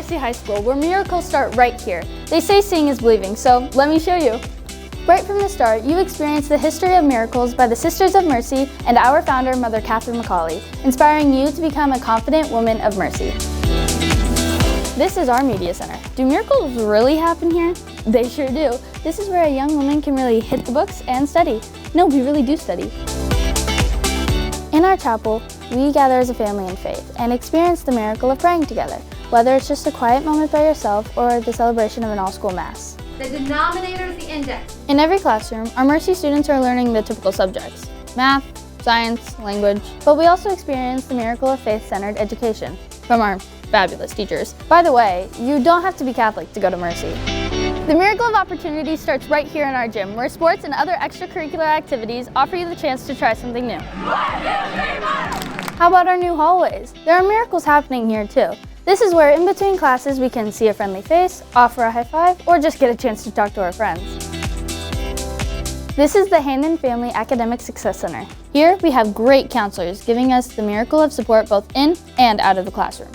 Mercy High School, where miracles start right here. They say seeing is believing, so let me show you. Right from the start, you experience the history of miracles by the Sisters of Mercy and our founder, Mother Catherine McCauley, inspiring you to become a confident woman of mercy. This is our media center. Do miracles really happen here? They sure do. This is where a young woman can really hit the books and study. No, we really do study. In our chapel, we gather as a family in faith and experience the miracle of praying together, whether it's just a quiet moment by yourself or the celebration of an all-school mass. The denominator is the index. In every classroom, our Mercy students are learning the typical subjects: math, science, language, but we also experience the miracle of faith-centered education from our fabulous teachers. By the way, you don't have to be Catholic to go to Mercy. The miracle of opportunity starts right here in our gym, where sports and other extracurricular activities offer you the chance to try something new. 1, 2, 3, 4! How about our new hallways? There are miracles happening here too. This is where in between classes we can see a friendly face, offer a high five, or just get a chance to talk to our friends. This is the Hannon Family Academic Success Center. Here we have great counselors giving us the miracle of support both in and out of the classroom.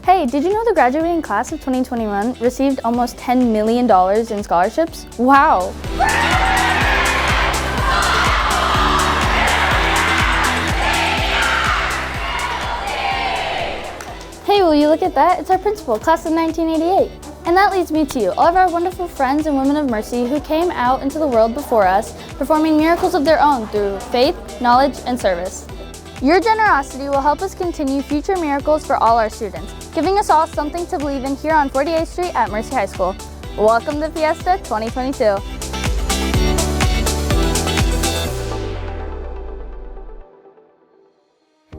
Hey, did you know the graduating class of 2021 received almost $10 million in scholarships? Wow! Hey, will you look at that? It's our principal, class of 1988. And that leads me to you, all of our wonderful friends and women of mercy who came out into the world before us, performing miracles of their own through faith, knowledge, and service. Your generosity will help us continue future miracles for all our students, giving us all something to believe in here on 48th Street at Mercy High School. Welcome to Fiesta 2022.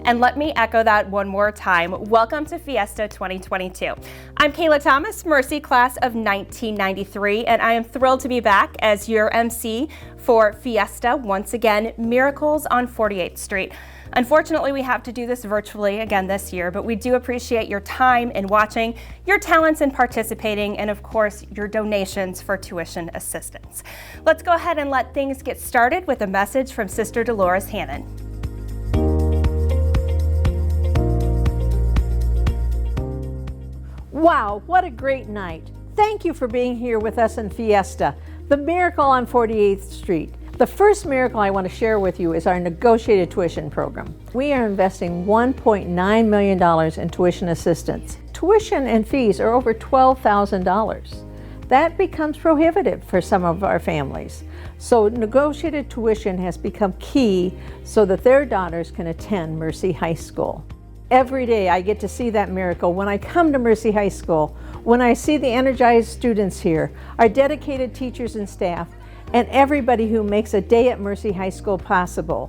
And let me echo that one more time. Welcome to Fiesta 2022. I'm Kayla Thomas, Mercy class of 1993, and I am thrilled to be back as your MC for Fiesta, once again, Miracles on 48th Street. Unfortunately, we have to do this virtually again this year, but we do appreciate your time in watching, your talents in participating, and of course, your donations for tuition assistance. Let's go ahead and let things get started with a message from Sister Dolores Hannon. Wow, what a great night. Thank you for being here with us in Fiesta, the miracle on 48th Street. The first miracle I want to share with you is our negotiated tuition program. We are investing $1.9 million in tuition assistance. Tuition and fees are over $12,000. That becomes prohibitive for some of our families. So negotiated tuition has become key so that their daughters can attend Mercy High School. Every day I get to see that miracle when I come to Mercy High School, when I see the energized students here, our dedicated teachers and staff, and everybody who makes a day at Mercy High School possible.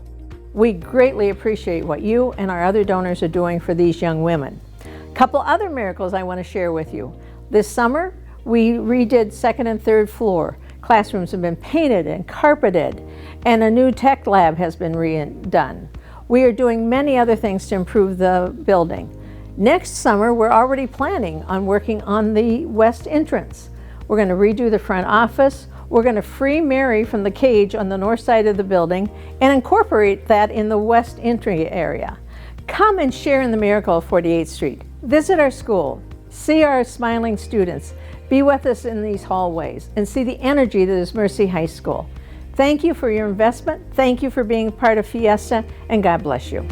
We greatly appreciate what you and our other donors are doing for these young women. A couple other miracles I want to share with you. This summer, we redid second and third floor. Classrooms have been painted and carpeted, and a new tech lab has been redone. We are doing many other things to improve the building. Next summer, we're already planning on working on the west entrance. We're going to redo the front office. We're going to free Mary from the cage on the north side of the building and incorporate that in the west entry area. Come and share in the miracle of 48th Street. Visit our school, see our smiling students, be with us in these hallways, and see the energy that is Mercy High School. Thank you for your investment. Thank you for being part of Fiesta, and God bless you.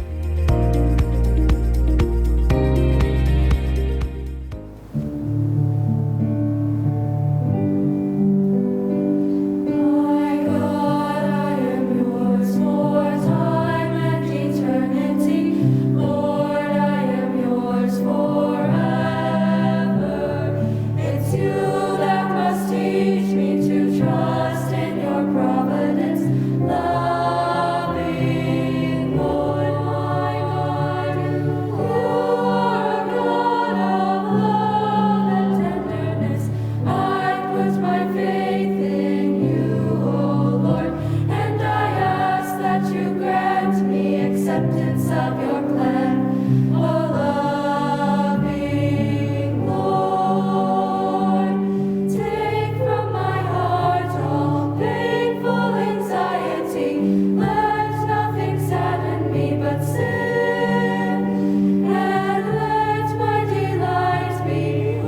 And let my delight be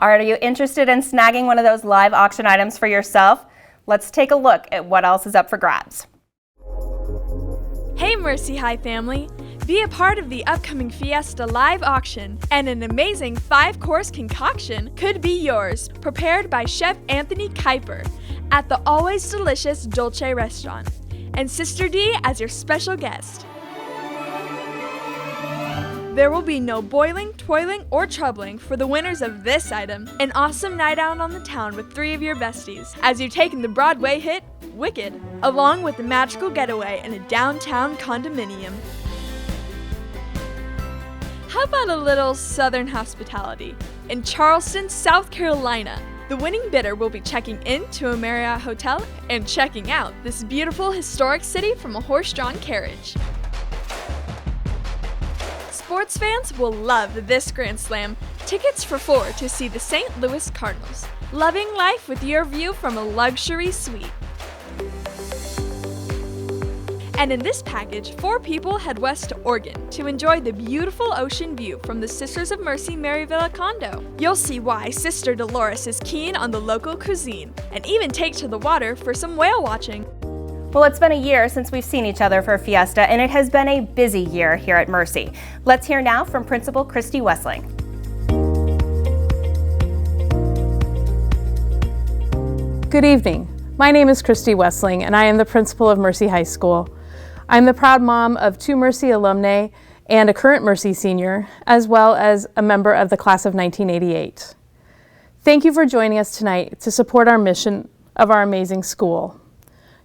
Are you interested in snagging one of those live auction items for yourself? Let's take a look at what else is up for grabs. Hey Mercy High family! Be a part of the upcoming Fiesta live auction, and an amazing 5-course concoction could be yours, prepared by Chef Anthony Kuiper at the always delicious Dolce restaurant, and Sister D as your special guest. There will be no boiling, toiling, or troubling for the winners of this item. An awesome night out on the town with 3 of your besties as you take in the Broadway hit, Wicked, along with a magical getaway in a downtown condominium. How about a little Southern hospitality? In Charleston, South Carolina, the winning bidder will be checking into a Marriott hotel and checking out this beautiful historic city from a horse-drawn carriage. Sports fans will love this Grand Slam. Tickets for 4 to see the St. Louis Cardinals. Loving life with your view from a luxury suite. And in this package, 4 people head west to Oregon to enjoy the beautiful ocean view from the Sisters of Mercy Maryville condo. You'll see why Sister Dolores is keen on the local cuisine, and even take to the water for some whale watching. Well, it's been a year since we've seen each other for Fiesta, and it has been a busy year here at Mercy. Let's hear now from Principal Christy Wessling. Good evening. My name is Christy Wessling, and I am the principal of Mercy High School. I'm the proud mom of 2 Mercy alumnae and a current Mercy senior, as well as a member of the class of 1988. Thank you for joining us tonight to support our mission of our amazing school.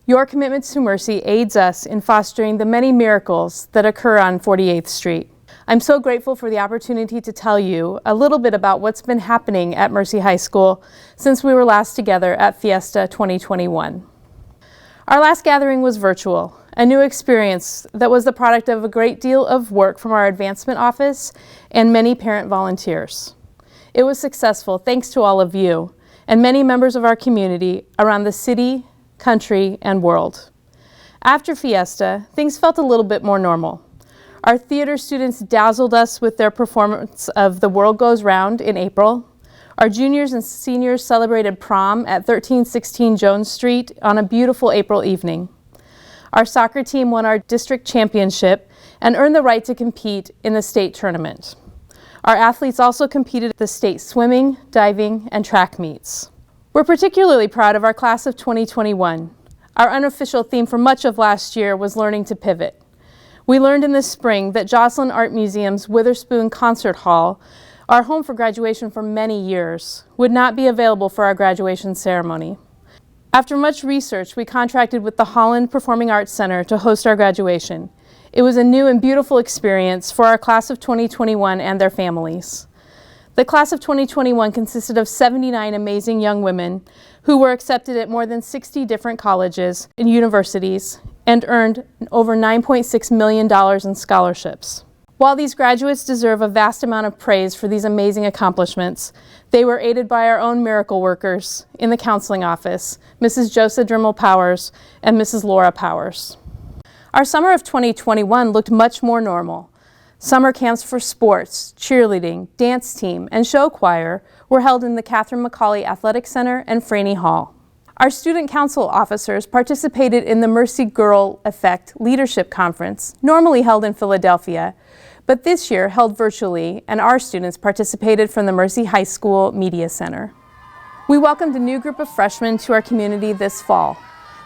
Your commitment to Mercy aids us in fostering the many miracles that occur on 48th Street. I'm so grateful for the opportunity to tell you a little bit about what's been happening at Mercy High School since we were last together at Fiesta 2021. Our last gathering was virtual, a new experience that was the product of a great deal of work from our advancement office and many parent volunteers. It was successful thanks to all of you and many members of our community around the city, country, and world. After Fiesta, things felt a little bit more normal. Our theater students dazzled us with their performance of The World Goes Round in April. Our juniors and seniors celebrated prom at 1316 Jones Street on a beautiful April evening. Our soccer team won our district championship and earned the right to compete in the state tournament. Our athletes also competed at the state swimming, diving, and track meets. We're particularly proud of our class of 2021. Our unofficial theme for much of last year was learning to pivot. We learned in the spring that Joslyn Art Museum's Witherspoon Concert Hall, our home for graduation for many years, would not be available for our graduation ceremony. After much research, we contracted with the Holland Performing Arts Center to host our graduation. It was a new and beautiful experience for our class of 2021 and their families. The class of 2021 consisted of 79 amazing young women who were accepted at more than 60 different colleges and universities and earned over $9.6 million in scholarships. While these graduates deserve a vast amount of praise for these amazing accomplishments, they were aided by our own miracle workers in the counseling office, Mrs. Josa Drimmel Powers and Mrs. Laura Powers. Our summer of 2021 looked much more normal. Summer camps for sports, cheerleading, dance team, and show choir were held in the Catherine McCauley Athletic Center and Franey Hall. Our student council officers participated in the Mercy Girl Effect Leadership Conference, normally held in Philadelphia, but this year held virtually, and our students participated from the Mercy High School Media Center. We welcomed a new group of freshmen to our community this fall.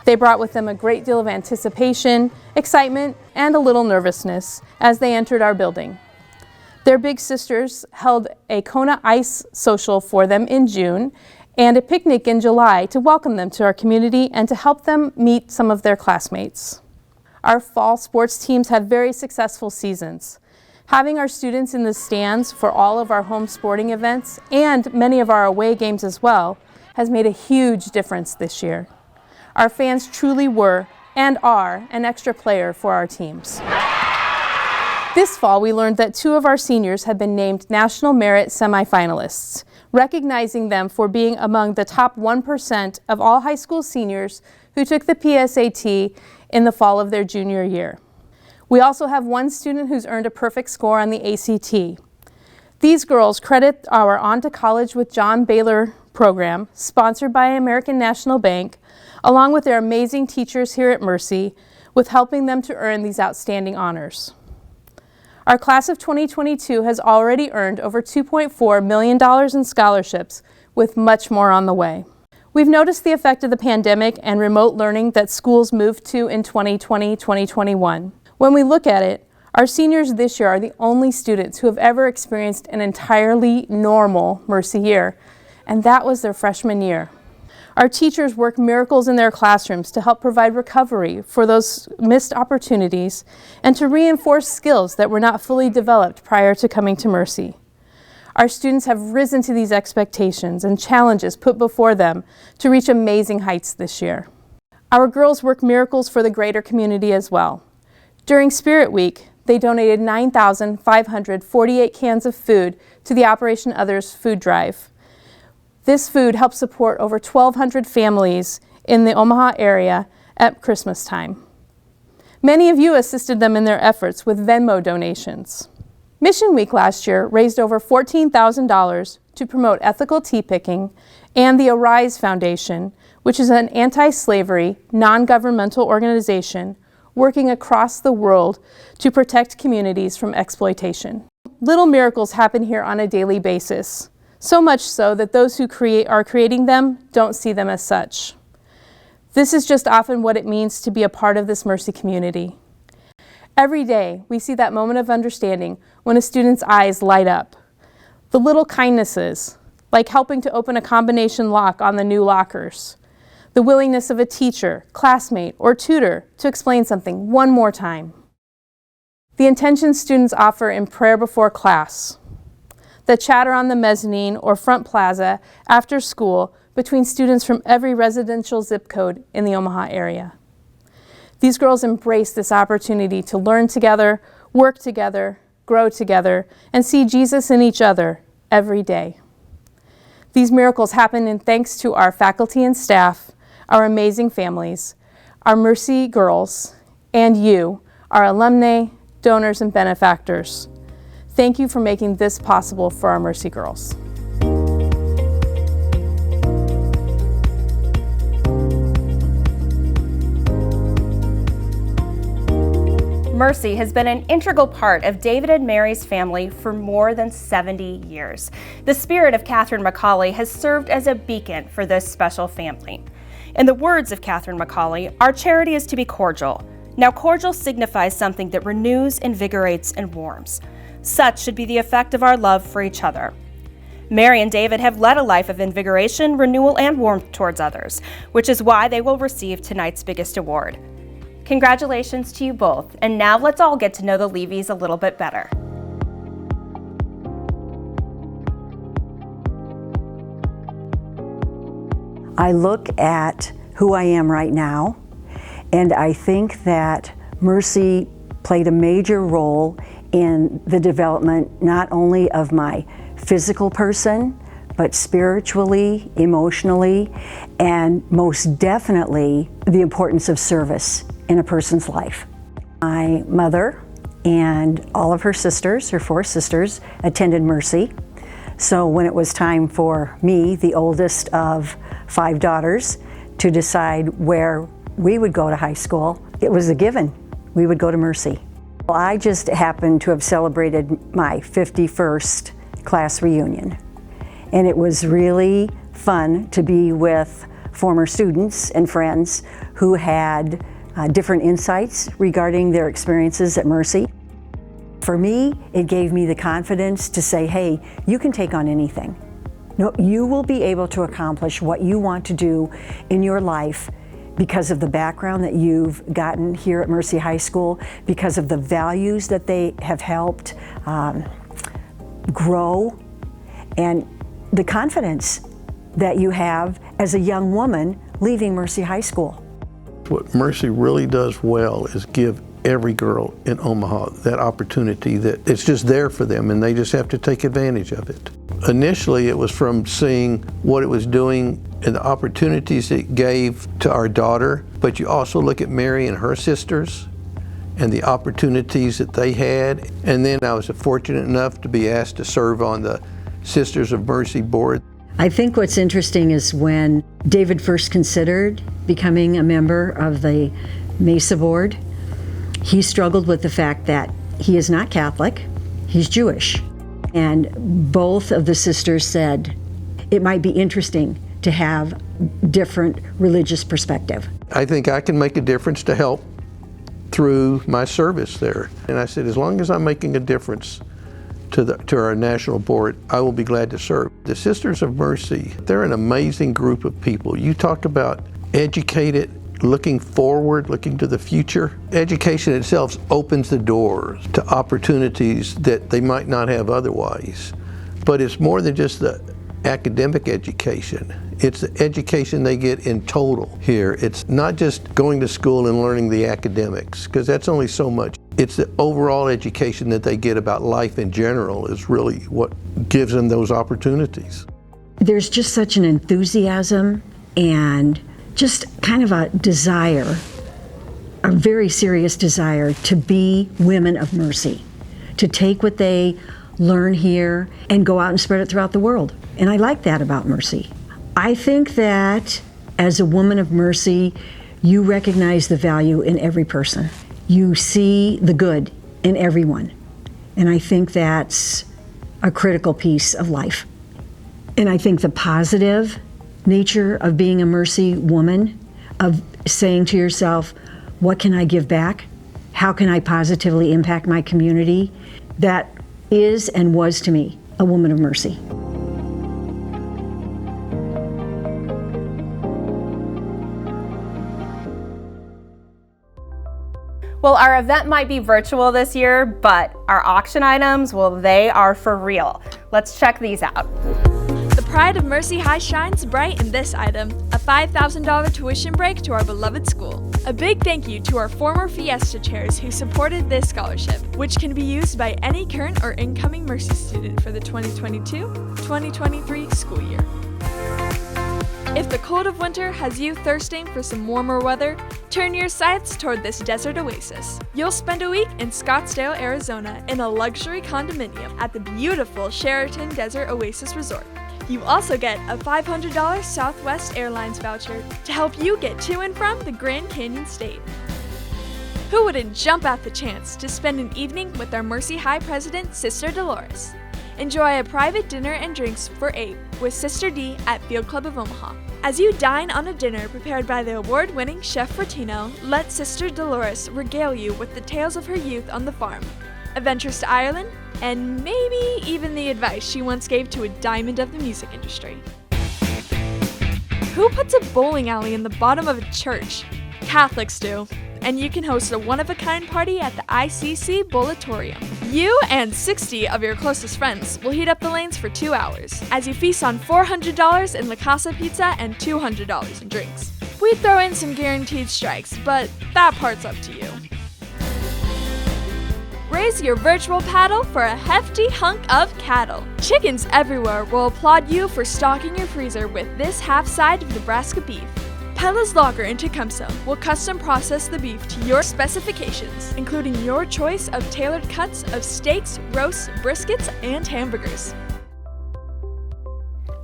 They brought with them a great deal of anticipation, excitement, and a little nervousness as they entered our building. Their big sisters held a Kona Ice social for them in June and a picnic in July to welcome them to our community and to help them meet some of their classmates. Our fall sports teams had very successful seasons. Having our students in the stands for all of our home sporting events and many of our away games as well has made a huge difference this year. Our fans truly were and are an extra player for our teams. This fall, we learned that 2 of our seniors had been named National Merit semifinalists, recognizing them for being among the top 1% of all high school seniors who took the PSAT in the fall of their junior year. We also have 1 student who's earned a perfect score on the ACT. These girls credit our On to College with John Baylor program, sponsored by American National Bank, along with their amazing teachers here at Mercy, with helping them to earn these outstanding honors. Our class of 2022 has already earned over $2.4 million in scholarships, with much more on the way. We've noticed the effect of the pandemic and remote learning that schools moved to in 2020-2021. When we look at it, our seniors this year are the only students who have ever experienced an entirely normal Mercy year, and that was their freshman year. Our teachers work miracles in their classrooms to help provide recovery for those missed opportunities and to reinforce skills that were not fully developed prior to coming to Mercy. Our students have risen to these expectations and challenges put before them to reach amazing heights this year. Our girls work miracles for the greater community as well. During Spirit Week, they donated 9,548 cans of food to the Operation Others food drive. This food helps support over 1,200 families in the Omaha area at Christmas time. Many of you assisted them in their efforts with Venmo donations. Mission Week last year raised over $14,000 to promote ethical tea picking, and the Arise Foundation, which is an anti-slavery, non-governmental organization working across the world to protect communities from exploitation. Little miracles happen here on a daily basis, so much so that those who are creating them don't see them as such. This is just often what it means to be a part of this Mercy community. Every day, we see that moment of understanding when a student's eyes light up. The little kindnesses, like helping to open a combination lock on the new lockers. The willingness of a teacher, classmate, or tutor to explain something one more time. The intentions students offer in prayer before class. The chatter on the mezzanine or front plaza after school between students from every residential zip code in the Omaha area. These girls embrace this opportunity to learn together, work together, grow together, and see Jesus in each other every day. These miracles happen in thanks to our faculty and staff, our amazing families, our Mercy girls, and you, our alumni, donors, and benefactors. Thank you for making this possible for our Mercy girls. Mercy has been an integral part of David and Mary's family for more than 70 years. The spirit of Catherine McCauley has served as a beacon for this special family. In the words of Catherine McCauley, our charity is to be cordial. Now, cordial signifies something that renews, invigorates, and warms. Such should be the effect of our love for each other. Mary and David have led a life of invigoration, renewal, and warmth towards others, which is why they will receive tonight's biggest award. Congratulations to you both, and now let's all get to know the Levies a little bit better. I look at who I am right now, and I think that Mercy played a major role in the development not only of my physical person, but spiritually, emotionally, and most definitely the importance of service in a person's life. My mother and all of her sisters, her 4 sisters, attended Mercy. So when it was time for me, the oldest of 5 daughters, to decide where we would go to high school, it was a given. We would go to Mercy. Well, I just happened to have celebrated my 51st class reunion. And it was really fun to be with former students and friends who had different insights regarding their experiences at Mercy. For me, it gave me the confidence to say, hey, you can take on anything. No, you will be able to accomplish what you want to do in your life because of the background that you've gotten here at Mercy High School, because of the values that they have helped grow, and the confidence that you have as a young woman leaving Mercy High School. What Mercy really does well is give every girl in Omaha that opportunity that it's just there for them, and they just have to take advantage of it. Initially, it was from seeing what it was doing and the opportunities it gave to our daughter, but you also look at Mary and her sisters. and the opportunities that they had. And then I was fortunate enough to be asked to serve on the Sisters of Mercy board. I think what's interesting is when David first considered becoming a member of the Mesa board, he struggled with the fact that he is not Catholic, he's Jewish. And both of the sisters said it might be interesting to have different religious perspective. I think I can make a difference to help through my service there. And I said, as long as I'm making a difference to our national board, I will be glad to serve. The Sisters of Mercy, they're an amazing group of people. You talk about educated, looking forward, looking to the future. Education itself opens the doors to opportunities that they might not have otherwise. But it's more than just the academic education. It's the education they get in total here. It's not just going to school and learning the academics, because that's only so much. It's the overall education that they get about life in general is really what gives them those opportunities. There's just such an enthusiasm and just kind of a desire, a very serious desire to be women of mercy, to take what they learn here and go out and spread it throughout the world. And I like that about Mercy. I think that as a woman of mercy, you recognize the value in every person. You see the good in everyone. And I think that's a critical piece of life. And I think the positive nature of being a mercy woman, of saying to yourself, what can I give back? How can I positively impact my community? That is and was to me a woman of mercy. Well, our event might be virtual this year, but our auction items, well, they are for real. Let's check these out. The pride of Mercy High shines bright in this item, a $5,000 tuition break to our beloved school. A big thank you to our former Fiesta chairs who supported this scholarship, which can be used by any current or incoming Mercy student for the 2022-2023 school year. If the cold of winter has you thirsting for some warmer weather, turn your sights toward this desert oasis. You'll spend a week in Scottsdale, Arizona in a luxury condominium at the beautiful Sheraton Desert Oasis Resort. You also get a $500 Southwest Airlines voucher to help you get to and from the Grand Canyon State. Who wouldn't jump at the chance to spend an evening with our Mercy High president, Sister Dolores? Enjoy a private dinner and drinks for 8 with Sister D at Field Club of Omaha. As you dine on a dinner prepared by the award-winning Chef Fratino, let Sister Dolores regale you with the tales of her youth on the farm, adventures to Ireland, and maybe even the advice she once gave to a diamond of the music industry. Who puts a bowling alley in the bottom of a church? Catholics do. And you can host a one-of-a-kind party at the ICC Bowlatorium. You and 60 of your closest friends will heat up the lanes for 2 hours as you feast on $400 in La Casa Pizza and $200 in drinks. We'd throw in some guaranteed strikes, but that part's up to you. Raise your virtual paddle for a hefty hunk of cattle. Chickens everywhere will applaud you for stocking your freezer with this half-side of Nebraska beef. Pella's Locker in Tecumseh will custom process the beef to your specifications, including your choice of tailored cuts of steaks, roasts, briskets, and hamburgers.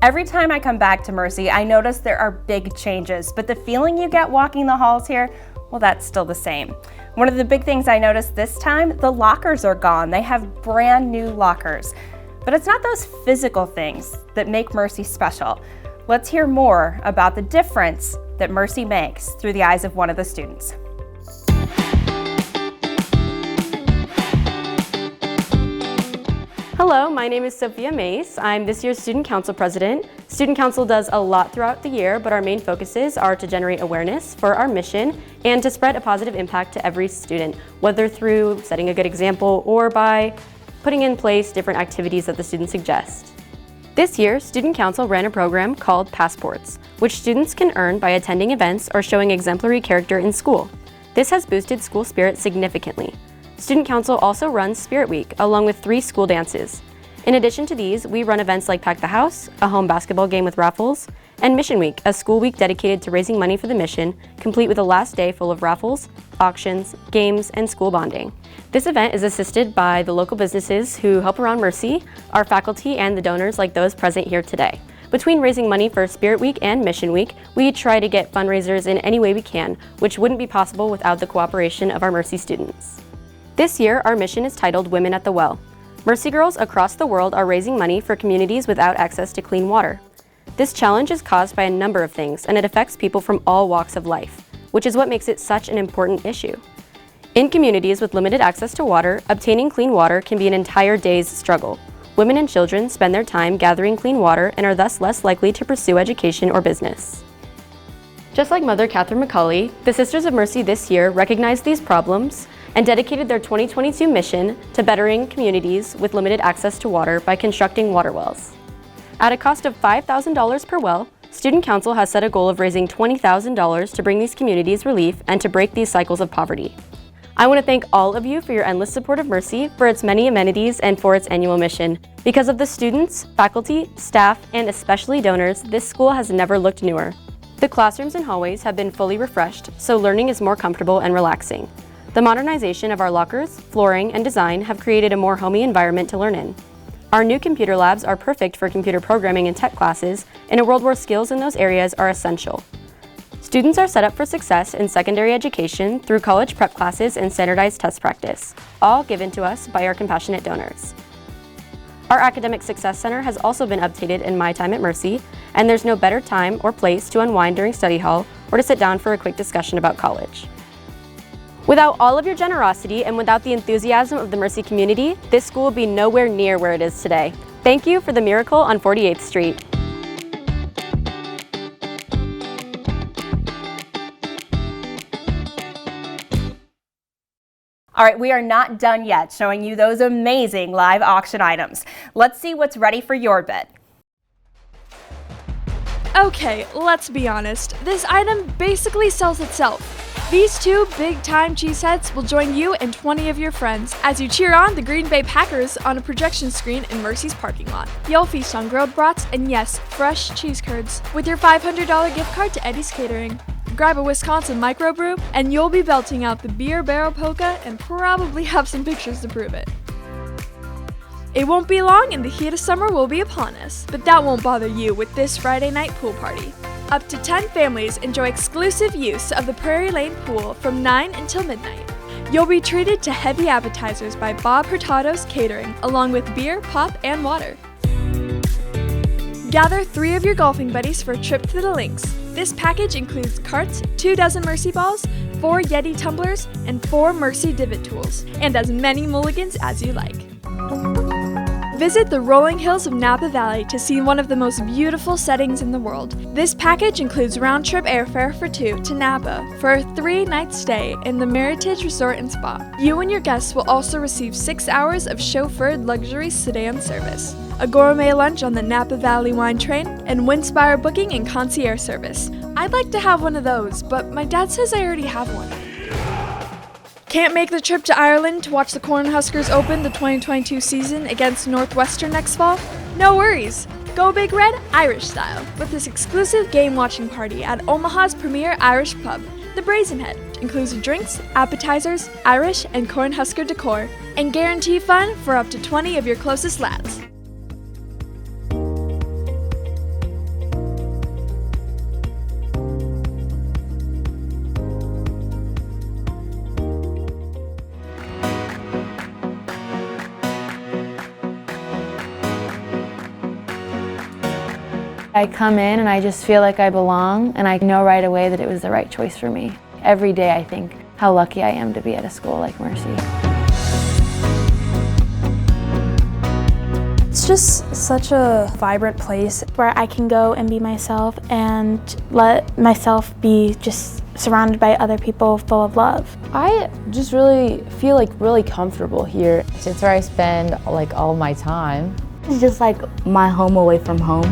Every time I come back to Mercy, I notice there are big changes, but the feeling you get walking the halls here, well, that's still the same. One of the big things I noticed this time, the lockers are gone. They have brand new lockers. But it's not those physical things that make Mercy special. Let's hear more about the difference that Mercy makes through the eyes of one of the students. Hello, my name is Sophia Mace. I'm this year's Student Council President. Student Council does a lot throughout the year, but our main focuses are to generate awareness for our mission and to spread a positive impact to every student, whether through setting a good example or by putting in place different activities that the students suggest. This year, Student Council ran a program called Passports, which students can earn by attending events or showing exemplary character in school. This has boosted school spirit significantly. Student Council also runs Spirit Week, along with 3 school dances. In addition to these, we run events like Pack the House, a home basketball game with raffles, and Mission Week, a school week dedicated to raising money for the mission, complete with a last day full of raffles, auctions, games, and school bonding. This event is assisted by the local businesses who help around Mercy, our faculty, and the donors like those present here today. Between raising money for Spirit Week and Mission Week, we try to get fundraisers in any way we can, which wouldn't be possible without the cooperation of our Mercy students. This year, our mission is titled Women at the Well. Mercy girls across the world are raising money for communities without access to clean water. This challenge is caused by a number of things, and it affects people from all walks of life, which is what makes it such an important issue. In communities with limited access to water, obtaining clean water can be an entire day's struggle. Women and children spend their time gathering clean water and are thus less likely to pursue education or business. Just like Mother Catherine McCauley, the Sisters of Mercy this year recognized these problems and dedicated their 2022 mission to bettering communities with limited access to water by constructing water wells. At a cost of $5,000 per well, Student Council has set a goal of raising $20,000 to bring these communities relief and to break these cycles of poverty. I want to thank all of you for your endless support of Mercy, for its many amenities, and for its annual mission. Because of the students, faculty, staff, and especially donors, this school has never looked newer. The classrooms and hallways have been fully refreshed, so learning is more comfortable and relaxing. The modernization of our lockers, flooring, and design have created a more homey environment to learn in. Our new computer labs are perfect for computer programming and tech classes in a world where skills in those areas are essential. Students are set up for success in secondary education through college prep classes and standardized test practice, all given to us by our compassionate donors. Our Academic Success Center has also been updated in my time at Mercy, and there's no better time or place to unwind during study hall or to sit down for a quick discussion about college. Without all of your generosity and without the enthusiasm of the Mercy community, this school would be nowhere near where it is today. Thank you for the miracle on 48th Street. All right, we are not done yet showing you those amazing live auction items. Let's see what's ready for your bid. Okay, let's be honest. This item basically sells itself. These two big-time cheeseheads will join you and 20 of your friends as you cheer on the Green Bay Packers on a projection screen in Mercy's parking lot. You'll feast on grilled brats and, yes, fresh cheese curds with your $500 gift card to Eddie's Catering. Grab a Wisconsin microbrew and you'll be belting out the beer barrel polka and probably have some pictures to prove it. It won't be long and the heat of summer will be upon us, but that won't bother you with this Friday night pool party. Up to 10 families enjoy exclusive use of the Prairie Lane Pool from 9 until midnight. You'll be treated to heavy appetizers by Bob Hurtado's Catering, along with beer, pop, and water. Gather 3 of your golfing buddies for a trip to the links. This package includes carts, 2 dozen Mercy balls, 4 Yeti tumblers, and 4 Mercy divot tools, and as many mulligans as you like. Visit the rolling hills of Napa Valley to see one of the most beautiful settings in the world. This package includes round-trip airfare for 2 to Napa for a 3-night stay in the Meritage Resort and Spa. You and your guests will also receive 6 hours of chauffeured luxury sedan service, a gourmet lunch on the Napa Valley wine train, and Windspire booking and concierge service. I'd like to have one of those, but my dad says I already have one. Can't make the trip to Ireland to watch the Cornhuskers open the 2022 season against Northwestern next fall? No worries! Go Big Red Irish style with this exclusive game watching party at Omaha's premier Irish pub, the Brazen Head. Includes drinks, appetizers, Irish and Cornhusker decor, and guarantee fun for up to 20 of your closest lads. I come in and I just feel like I belong, and I know right away that it was the right choice for me. Every day I think how lucky I am to be at a school like Mercy. It's just such a vibrant place where I can go and be myself and let myself be just surrounded by other people full of love. I just really feel like really comfortable here. It's where I spend like all my time. It's just like my home away from home.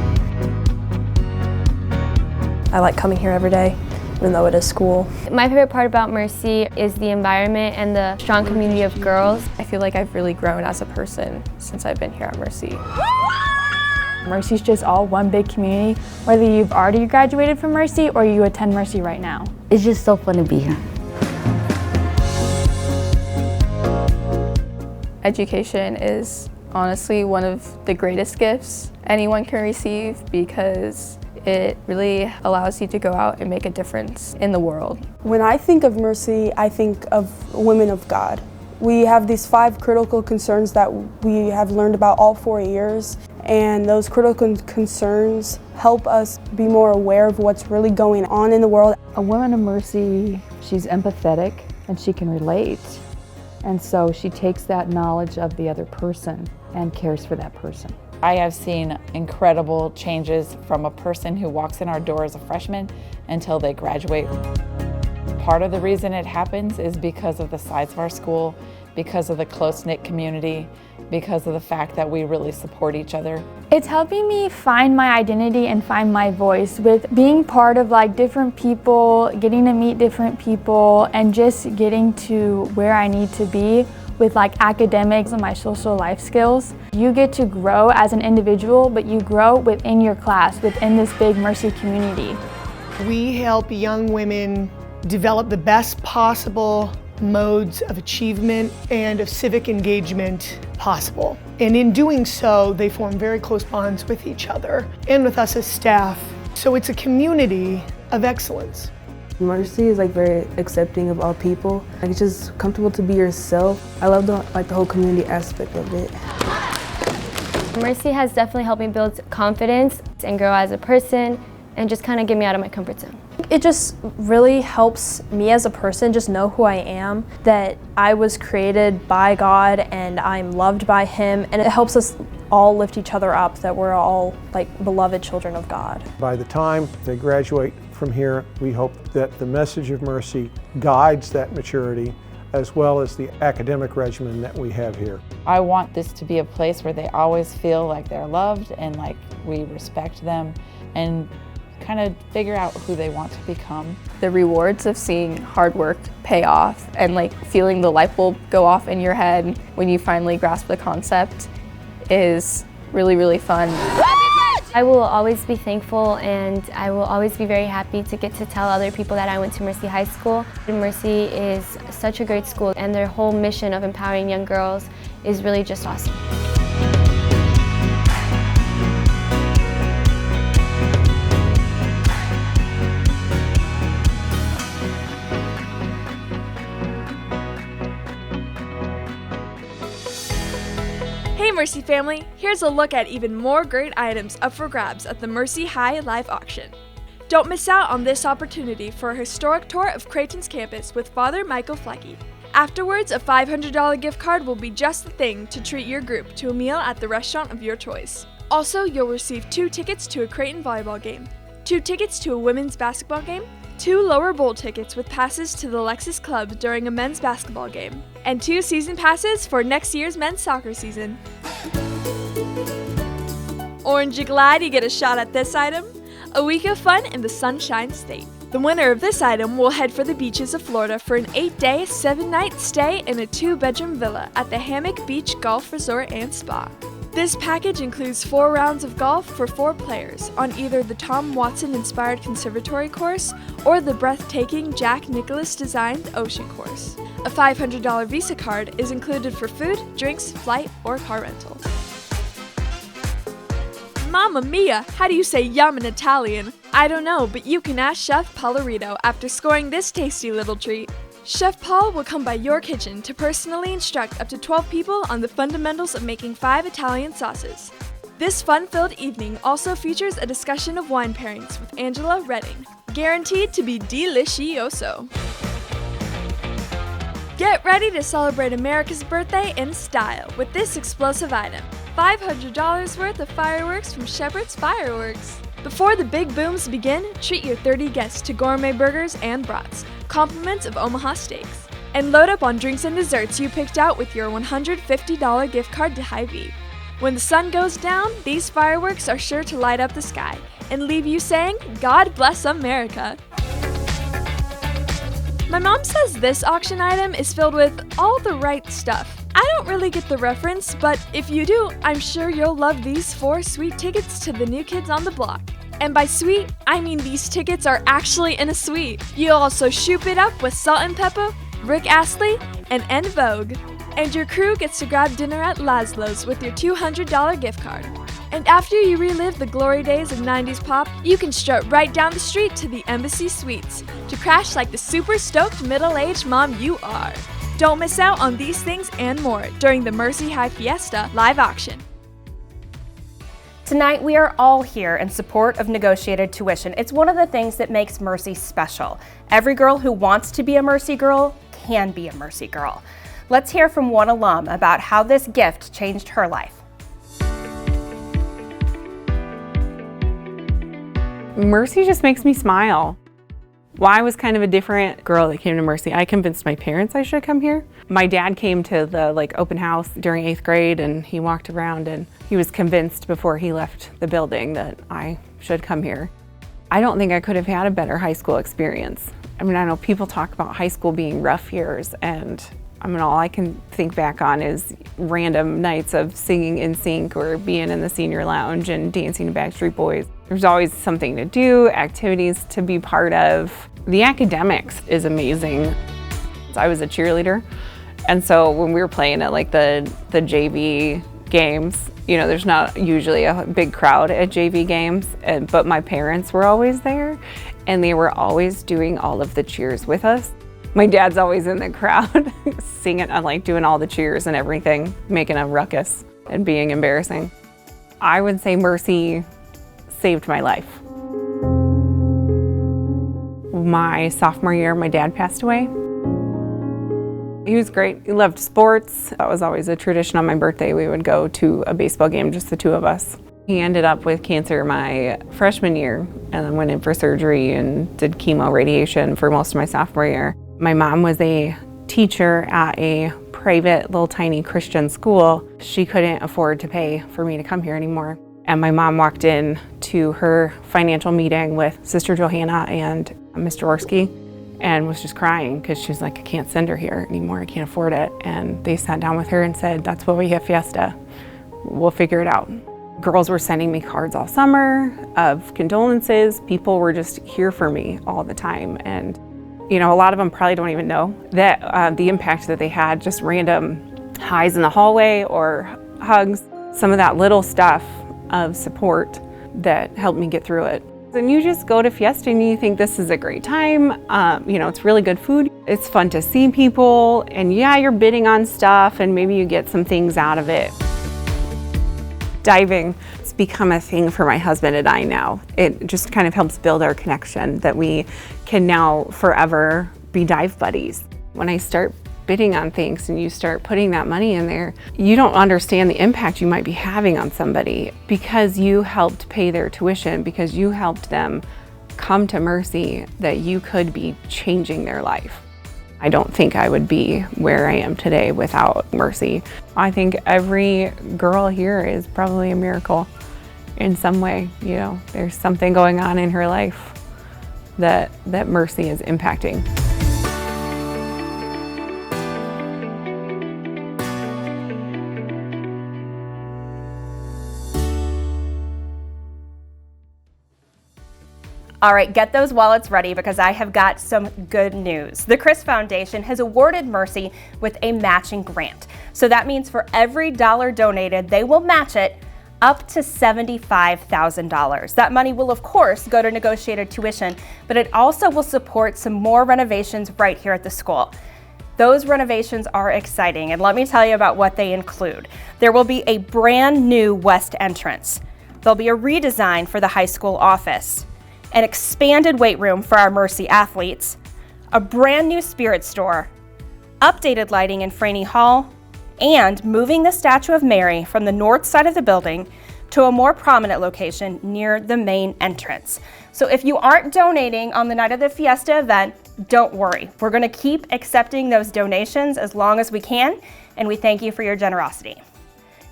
I like coming here every day, even though it is school. My favorite part about Mercy is the environment and the strong community of girls. I feel like I've really grown as a person since I've been here at Mercy. Mercy's just all one big community, whether you've already graduated from Mercy or you attend Mercy right now. It's just so fun to be here. Education is honestly one of the greatest gifts anyone can receive because it really allows you to go out and make a difference in the world. When I think of Mercy, I think of women of God. We have these 5 critical concerns that we have learned about all 4 years, and those critical concerns help us be more aware of what's really going on in the world. A woman of Mercy, she's empathetic and she can relate. And so she takes that knowledge of the other person and cares for that person. I have seen incredible changes from a person who walks in our door as a freshman until they graduate. Part of the reason it happens is because of the size of our school, because of the close-knit community, because of the fact that we really support each other. It's helping me find my identity and find my voice with being part of like different people, getting to meet different people, and just getting to where I need to be with like academics and my social life skills. You get to grow as an individual, but you grow within your class, within this big Mercy community. We help young women develop the best possible modes of achievement and of civic engagement possible. And in doing so, they form very close bonds with each other and with us as staff. So it's a community of excellence. Mercy is like very accepting of all people. Like, it's just comfortable to be yourself. I love the whole community aspect of it. Mercy has definitely helped me build confidence and grow as a person and just kind of get me out of my comfort zone. It just really helps me as a person just know who I am, that I was created by God and I'm loved by Him, and it helps us all lift each other up, that we're all like beloved children of God. By the time they graduate from here, we hope that the message of Mercy guides that maturity as well as the academic regimen that we have here. I want this to be a place where they always feel like they're loved and like we respect them and kind of figure out who they want to become. The rewards of seeing hard work pay off and like feeling the light bulb go off in your head when you finally grasp the concept is really, really fun. I will always be thankful and I will always be very happy to get to tell other people that I went to Mercy High School. Mercy is such a great school and their whole mission of empowering young girls is really just awesome. Hey Mercy family, here's a look at even more great items up for grabs at the Mercy High Live Auction. Don't miss out on this opportunity for a historic tour of Creighton's campus with Father Michael Flecky. Afterwards, a $500 gift card will be just the thing to treat your group to a meal at the restaurant of your choice. Also, you'll receive 2 tickets to a Creighton volleyball game, 2 tickets to a women's basketball game, 2 lower bowl tickets with passes to the Lexus Club during a men's basketball game, and 2 season passes for next year's men's soccer season. Orange, you glad you get a shot at this item? A week of fun in the Sunshine State. The winner of this item will head for the beaches of Florida for an 8-day, 7-night stay in a 2-bedroom villa at the Hammock Beach Golf Resort and Spa. This package includes 4 rounds of golf for 4 players on either the Tom Watson-inspired conservatory course or the breathtaking Jack Nicklaus-designed ocean course. A $500 Visa card is included for food, drinks, flight, or car rental. Mamma mia, how do you say yum in Italian? I don't know, but you can ask Chef Paularito after scoring this tasty little treat. Chef Paul will come by your kitchen to personally instruct up to 12 people on the fundamentals of making 5 Italian sauces. This fun-filled evening also features a discussion of wine pairings with Angela Redding, guaranteed to be delicioso. Get ready to celebrate America's birthday in style with this explosive item. $500 worth of fireworks from Shepherd's Fireworks. Before the big booms begin, treat your 30 guests to gourmet burgers and brats, compliments of Omaha Steaks. And load up on drinks and desserts you picked out with your $150 gift card to Hy-Vee. When the sun goes down, these fireworks are sure to light up the sky and leave you saying, God bless America. My mom says this auction item is filled with all the right stuff. I don't really get the reference, but if you do, I'm sure you'll love these 4 sweet tickets to the New Kids on the Block. And by sweet, I mean these tickets are actually in a suite. You'll also shoop it up with Salt and Pepper, Rick Astley, and En Vogue. And your crew gets to grab dinner at Laszlo's with your $200 gift card. And after you relive the glory days of 90s pop, you can strut right down the street to the Embassy Suites to crash like the super stoked middle-aged mom you are. Don't miss out on these things and more during the Mercy High Fiesta live auction. Tonight, we are all here in support of negotiated tuition. It's one of the things that makes Mercy special. Every girl who wants to be a Mercy girl can be a Mercy girl. Let's hear from one alum about how this gift changed her life. Mercy just makes me smile. Well, I was kind of a different girl that came to Mercy. I convinced my parents I should come here. My dad came to the open house during 8th grade and he walked around and he was convinced before he left the building that I should come here. I don't think I could have had a better high school experience. I mean, I know people talk about high school being rough years, and I mean, all I can think back on is random nights of singing in sync or being in the senior lounge and dancing to Backstreet Boys. There's always something to do, activities to be part of. The academics is amazing. I was a cheerleader, and so when we were playing at the JV games, you know, there's not usually a big crowd at JV games, but my parents were always there, and they were always doing all of the cheers with us. My dad's always in the crowd singing, doing all the cheers and everything, making a ruckus and being embarrassing. I would say Mercy saved my life. My sophomore year, my dad passed away. He was great. He loved sports. That was always a tradition on my birthday. We would go to a baseball game, just the two of us. He ended up with cancer my freshman year and then went in for surgery and did chemo radiation for most of my sophomore year. My mom was a teacher at a private little tiny Christian school. She couldn't afford to pay for me to come here anymore. And my mom walked in to her financial meeting with Sister Johanna and Mr. Orski and was just crying because she was like, I can't send her here anymore, I can't afford it. And they sat down with her and said, that's why we have Fiesta. We'll figure it out. Girls were sending me cards all summer of condolences. People were just here for me all the time. And you know, a lot of them probably don't even know that the impact that they had, just random highs in the hallway or hugs, some of that little stuff of support that helped me get through it. And you just go to Fiesta and you think this is a great time. You know, it's really good food. It's fun to see people, and yeah, you're bidding on stuff and maybe you get some things out of it. Diving, it's become a thing for my husband and I now. It just kind of helps build our connection that we can now forever be dive buddies. When I start bidding on things and you start putting that money in there, you don't understand the impact you might be having on somebody because you helped pay their tuition, because you helped them come to Mercy, that you could be changing their life. I don't think I would be where I am today without Mercy. I think every girl here is probably a miracle in some way. You know, there's something going on in her life that Mercy is impacting. All right, get those wallets ready because I have got some good news. The Chris Foundation has awarded Mercy with a matching grant. So that means for every dollar donated, they will match it up to $75,000. That money will, of course, go to negotiated tuition, but it also will support some more renovations right here at the school. Those renovations are exciting, and let me tell you about what they include. There will be a brand new west entrance. There'll be a redesign for the high school office, an expanded weight room for our Mercy athletes, a brand new spirit store, updated lighting in Franey Hall, and moving the statue of Mary from the north side of the building to a more prominent location near the main entrance. So if you aren't donating on the night of the Fiesta event, don't worry. We're going to keep accepting those donations as long as we can, and we thank you for your generosity.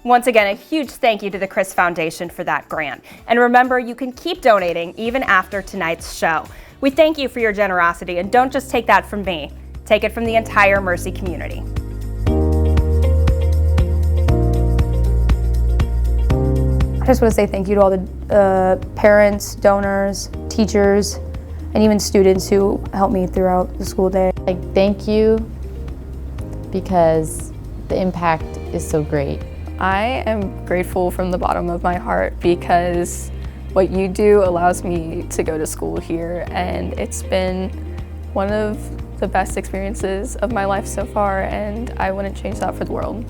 Once again, a huge thank you to the Chris Foundation for that grant. And remember, you can keep donating even after tonight's show. We thank you for your generosity, and don't just take that from me. Take it from the entire Mercy community. I just want to say thank you to all the parents, donors, teachers, and even students who helped me throughout the school day. Like, thank you, because the impact is so great. I am grateful from the bottom of my heart because what you do allows me to go to school here, and it's been one of the best experiences of my life so far, and I wouldn't change that for the world.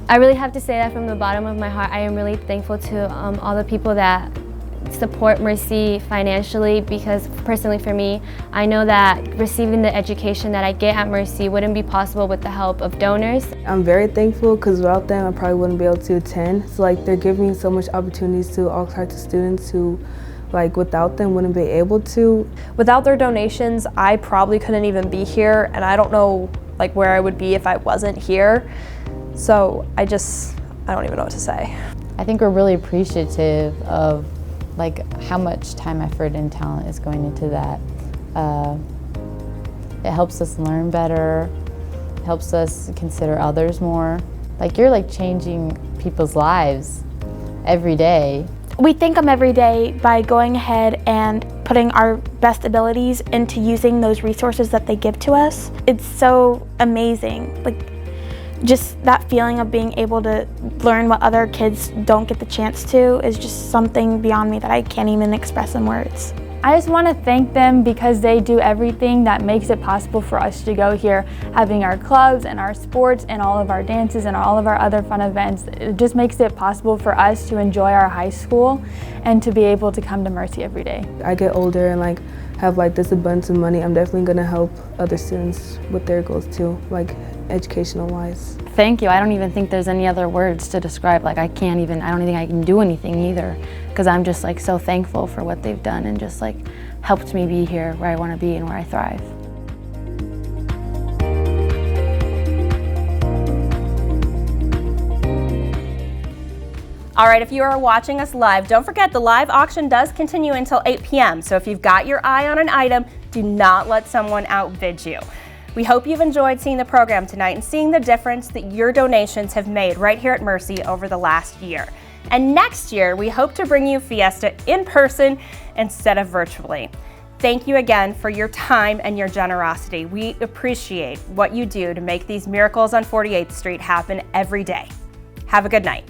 I really have to say that from the bottom of my heart. I am really thankful to all the people that support Mercy financially, because personally for me, I know that receiving the education that I get at Mercy wouldn't be possible with the help of donors. I'm very thankful because without them I probably wouldn't be able to attend. So like they're giving so much opportunities to all types of students who like without them wouldn't be able to. Without their donations, I probably couldn't even be here, and I don't know like where I would be if I wasn't here. So I don't even know what to say. I think we're really appreciative of like how much time, effort, and talent is going into that. It helps us learn better, helps us consider others more. Like, you're like changing people's lives every day. We thank them every day by going ahead and putting our best abilities into using those resources that they give to us. It's so amazing. Like, just that feeling of being able to learn what other kids don't get the chance to is just something beyond me that I can't even express in words. I just want to thank them because they do everything that makes it possible for us to go here, having our clubs and our sports and all of our dances and all of our other fun events. It just makes it possible for us to enjoy our high school and to be able to come to Mercy every day. I get older and like have like this abundance of money. I'm definitely going to help other students with their goals too, like educational wise. Thank you. I don't even think there's any other words to describe. Like, I don't think I can do anything either, because I'm just like so thankful for what they've done and just like helped me be here where I want to be and where I thrive. All right, if you are watching us live, don't forget the live auction does continue until 8 p.m. So if you've got your eye on an item, do not let someone outbid you. We hope you've enjoyed seeing the program tonight and seeing the difference that your donations have made right here at Mercy over the last year. And next year, we hope to bring you Fiesta in person instead of virtually. Thank you again for your time and your generosity. We appreciate what you do to make these miracles on 48th Street happen every day. Have a good night.